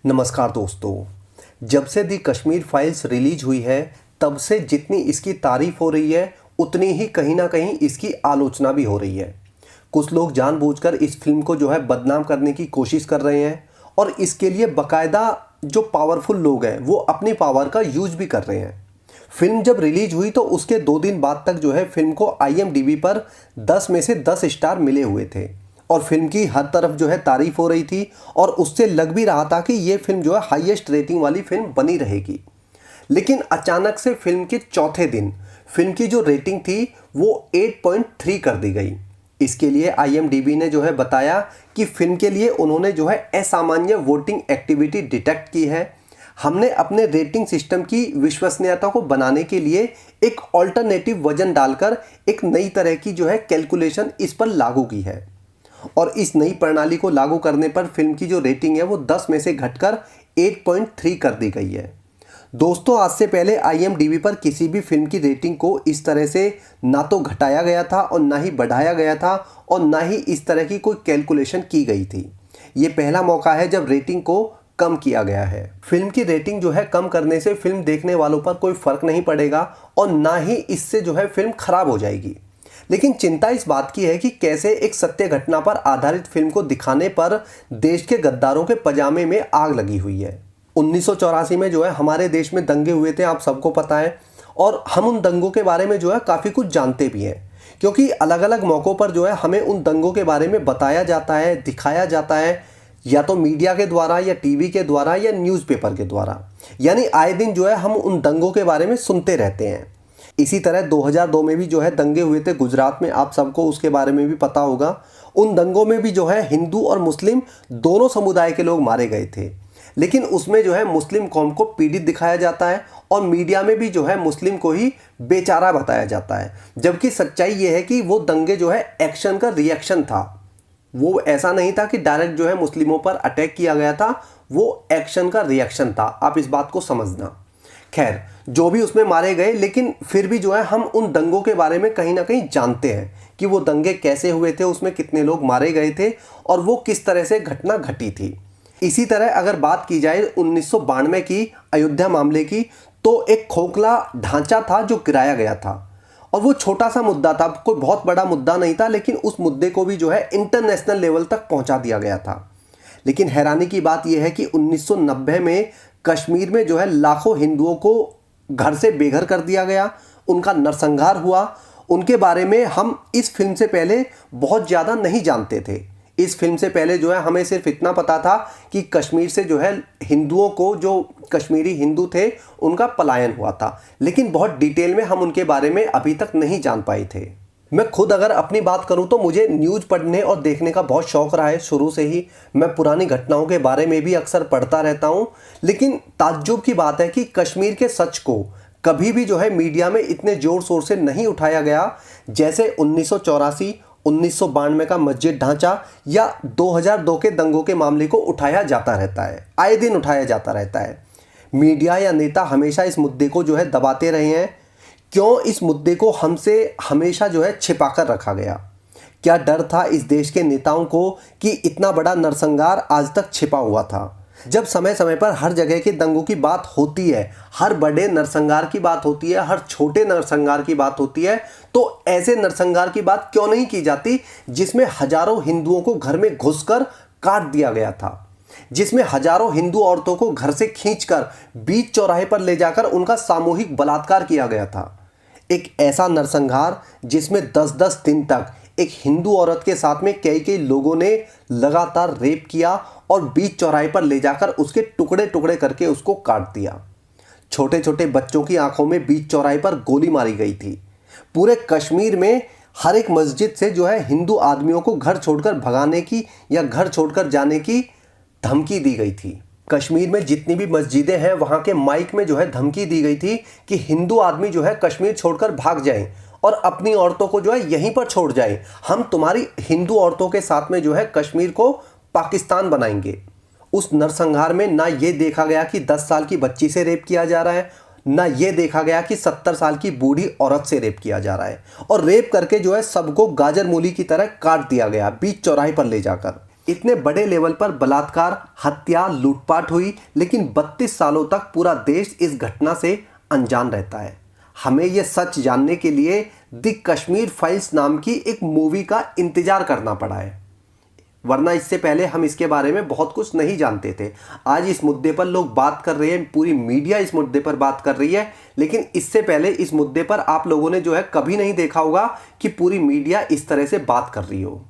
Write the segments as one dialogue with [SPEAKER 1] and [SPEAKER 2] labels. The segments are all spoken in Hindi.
[SPEAKER 1] नमस्कार दोस्तों। जब से दी कश्मीर फाइल्स रिलीज हुई है तब से जितनी इसकी तारीफ हो रही है उतनी ही कहीं ना कहीं इसकी आलोचना भी हो रही है। कुछ लोग जानबूझकर इस फिल्म को जो है बदनाम करने की कोशिश कर रहे हैं और इसके लिए बाकायदा जो पावरफुल लोग हैं वो अपनी पावर का यूज भी कर रहे हैं। फिल्म जब रिलीज हुई तो उसके 2 दिन बाद तक जो है फिल्म को IMDb पर 10 में से 10 स्टार मिले हुए थे और फिल्म की हर तरफ जो है तारीफ हो रही थी और उससे लग भी रहा था कि ये फिल्म जो है हाईएस्ट रेटिंग वाली फिल्म बनी रहेगी। लेकिन अचानक से फिल्म के चौथे दिन फिल्म की जो रेटिंग थी वो 8.3 कर दी गई। इसके लिए IMDb ने जो है बताया कि फिल्म के लिए उन्होंने जो है असामान्य वोटिंग एक्टिविटी डिटेक्ट की है। हमने अपने रेटिंग सिस्टम की विश्वसनीयता को बनाने के लिए एक ऑल्टरनेटिव वजन डालकर एक नई तरह की जो है कैलकुलेशन इस पर लागू की है और इस नई प्रणाली को लागू करने पर फिल्म की जो रेटिंग है वो 10 में से घटकर 8.3 कर दी गई है। दोस्तों, आज से पहले IMDb पर किसी भी फिल्म की रेटिंग को इस तरह से ना तो घटाया गया था और ना ही बढ़ाया गया था और ना ही इस तरह की कोई कैलकुलेशन की गई थी। ये पहला मौका है जब रेटिंग को कम किया गया है। फिल्म की रेटिंग जो है कम करने से फिल्म देखने वालों पर कोई फर्क नहीं पड़ेगा और ना ही इससे जो है फिल्म खराब हो जाएगी। लेकिन चिंता इस बात की है कि कैसे एक सत्य घटना पर आधारित फिल्म को दिखाने पर देश के गद्दारों के पजामे में आग लगी हुई है। 1984 में जो है हमारे देश में दंगे हुए थे, आप सबको पता है, और हम उन दंगों के बारे में जो है काफ़ी कुछ जानते भी हैं क्योंकि अलग अलग मौक़ों पर जो है हमें उन दंगों के बारे में बताया जाता है, दिखाया जाता है, या तो मीडिया के द्वारा या टीवी के द्वारा या न्यूज़पेपर के द्वारा। यानी आए दिन जो है हम उन दंगों के बारे में सुनते रहते हैं। इसी तरह 2002 में भी जो है दंगे हुए थे गुजरात में, आप सबको उसके बारे में भी पता होगा। उन दंगों में भी जो है हिंदू और मुस्लिम दोनों समुदाय के लोग मारे गए थे, लेकिन उसमें जो है मुस्लिम कौम को पीड़ित दिखाया जाता है और मीडिया में भी जो है मुस्लिम को ही बेचारा बताया जाता है। जबकि सच्चाई ये है कि वो दंगे जो है एक्शन का रिएक्शन था। वो ऐसा नहीं था कि डायरेक्ट जो है मुस्लिमों पर अटैक किया गया था, वो एक्शन का रिएक्शन था। आप इस बात को समझना। खैर, जो भी उसमें मारे गए, लेकिन फिर भी जो है हम उन दंगों के बारे में कहीं ना कहीं जानते हैं कि वो दंगे कैसे हुए थे, उसमें कितने लोग मारे गए थे और वो किस तरह से घटना घटी थी। इसी तरह अगर बात की जाए 1992 की अयोध्या मामले की, तो एक खोखला ढांचा था जो गिराया गया था और वो छोटा सा मुद्दा था, कोई बहुत बड़ा मुद्दा नहीं था, लेकिन उस मुद्दे को भी जो है इंटरनेशनल लेवल तक पहुंचा दिया गया था। लेकिन हैरानी की बात यह है कि 1990 में कश्मीर में जो है लाखों हिंदुओं को घर से बेघर कर दिया गया, उनका नरसंहार हुआ। उनके बारे में हम इस फिल्म से पहले बहुत ज़्यादा नहीं जानते थे। इस फिल्म से पहले जो है हमें सिर्फ इतना पता था कि कश्मीर से जो है हिंदुओं को, जो कश्मीरी हिंदू थे, उनका पलायन हुआ था, लेकिन बहुत डिटेल में हम उनके बारे में अभी तक नहीं जान पाए थे। मैं खुद अगर अपनी बात करूं तो मुझे न्यूज़ पढ़ने और देखने का बहुत शौक़ रहा है शुरू से ही। मैं पुरानी घटनाओं के बारे में भी अक्सर पढ़ता रहता हूं, लेकिन ताज्जुब की बात है कि कश्मीर के सच को कभी भी जो है मीडिया में इतने ज़ोर शोर से नहीं उठाया गया जैसे 1984, 1992 का मस्जिद ढांचा या 2002 के दंगों के मामले को उठाया जाता रहता है, आए दिन उठाया जाता रहता है। मीडिया या नेता हमेशा इस मुद्दे को जो है दबाते रहे हैं। क्यों इस मुद्दे को हमसे हमेशा जो है छिपा कर रखा गया? क्या डर था इस देश के नेताओं को कि इतना बड़ा नरसंहार आज तक छिपा हुआ था? जब समय समय पर हर जगह के दंगों की बात होती है, हर बड़े नरसंहार की बात होती है, हर छोटे नरसंहार की बात होती है, तो ऐसे नरसंहार की बात क्यों नहीं की जाती जिसमें हजारों हिंदुओं को घर में घुसकर काट दिया गया था, जिसमें हजारों हिंदू औरतों को घर से खींचकर बीच चौराहे पर ले जाकर उनका सामूहिक बलात्कार किया गया था। एक ऐसा नरसंहार जिसमें 10-10 दिन तक एक हिंदू औरत के साथ में कई लोगों ने लगातार रेप किया और बीच चौराहे पर ले जाकर उसके टुकड़े टुकड़े करके उसको काट दिया। छोटे छोटे बच्चों की आंखों में बीच चौराहे पर गोली मारी गई थी। पूरे कश्मीर में हर एक मस्जिद से जो है हिंदू आदमियों को घर छोड़कर भगाने की या घर छोड़कर जाने की धमकी दी गई थी। कश्मीर में जितनी भी मस्जिदें हैं वहाँ के माइक में जो है धमकी दी गई थी कि हिंदू आदमी जो है कश्मीर छोड़कर भाग जाएं और अपनी औरतों को जो है यहीं पर छोड़ जाएं। हम तुम्हारी हिंदू औरतों के साथ में जो है कश्मीर को पाकिस्तान बनाएंगे। उस नरसंहार में ना ये देखा गया कि 10 साल की बच्ची से रेप किया जा रहा है, ना ये देखा गया कि 70 साल की बूढ़ी औरत से रेप किया जा रहा है, और रेप करके जो है सबको गाजर मूली की तरह काट दिया गया बीच चौराहे पर ले जाकर। इतने बड़े लेवल पर बलात्कार, हत्या, लूटपाट हुई, लेकिन 32 सालों तक पूरा देश इस घटना से अनजान रहता है। हमें यह सच जानने के लिए द कश्मीर फाइल्स नाम की एक मूवी का इंतजार करना पड़ा है, वरना इससे पहले हम इसके बारे में बहुत कुछ नहीं जानते थे। आज इस मुद्दे पर लोग बात कर रहे हैं, पूरी मीडिया इस मुद्दे पर बात कर रही है, लेकिन इससे पहले इस मुद्दे पर आप लोगों ने जो है कभी नहीं देखा होगा कि पूरी मीडिया इस तरह से बात कर रही हो।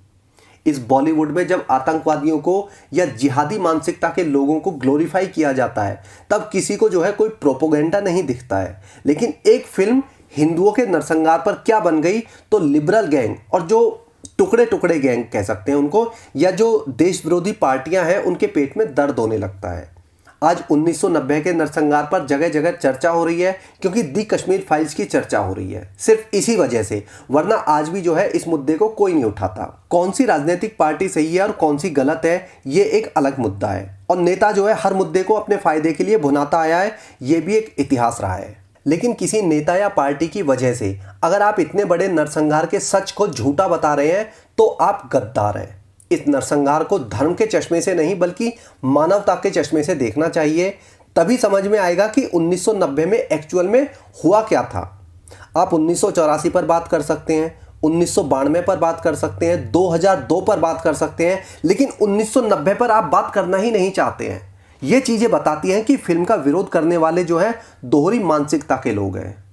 [SPEAKER 1] इस बॉलीवुड में जब आतंकवादियों को या जिहादी मानसिकता के लोगों को ग्लोरीफाई किया जाता है, तब किसी को जो है कोई प्रोपोगेंडा नहीं दिखता है। लेकिन एक फिल्म हिंदुओं के नरसंहार पर क्या बन गई, तो लिबरल गैंग और जो टुकड़े टुकड़े गैंग कह सकते हैं उनको, या जो देश विरोधी पार्टियां हैं, उनके पेट में दर्द होने लगता है। आज 1990 के नरसंहार पर जगह जगह चर्चा हो रही है, क्योंकि दी कश्मीर फाइल्स की चर्चा हो रही है, सिर्फ इसी वजह से। वरना आज भी जो है इस मुद्दे को कोई नहीं उठाता। कौन सी राजनीतिक पार्टी सही है और कौन सी गलत है, ये एक अलग मुद्दा है। और नेता जो है हर मुद्दे को अपने फायदे के लिए भुनाता आया है, ये भी एक इतिहास रहा है। लेकिन किसी नेता या पार्टी की वजह से अगर आप इतने बड़े नरसंहार के सच को झूठा बता रहे हैं, तो आप गद्दार हैं। इस नरसंहार को धर्म के चश्मे से नहीं, बल्कि मानवता के चश्मे से देखना चाहिए। तभी समझ में आएगा कि 1990 में एक्चुअल में हुआ क्या था। आप 1984 पर बात कर सकते हैं, 1992 पर बात कर सकते हैं, 2002 पर बात कर सकते हैं, लेकिन 1990 पर आप बात करना ही नहीं चाहते हैं। ये चीज़ें बताती हैं कि फिल्म का विरोध करने वाले जो हैं दोहरी मानसिकता के लोग हैं।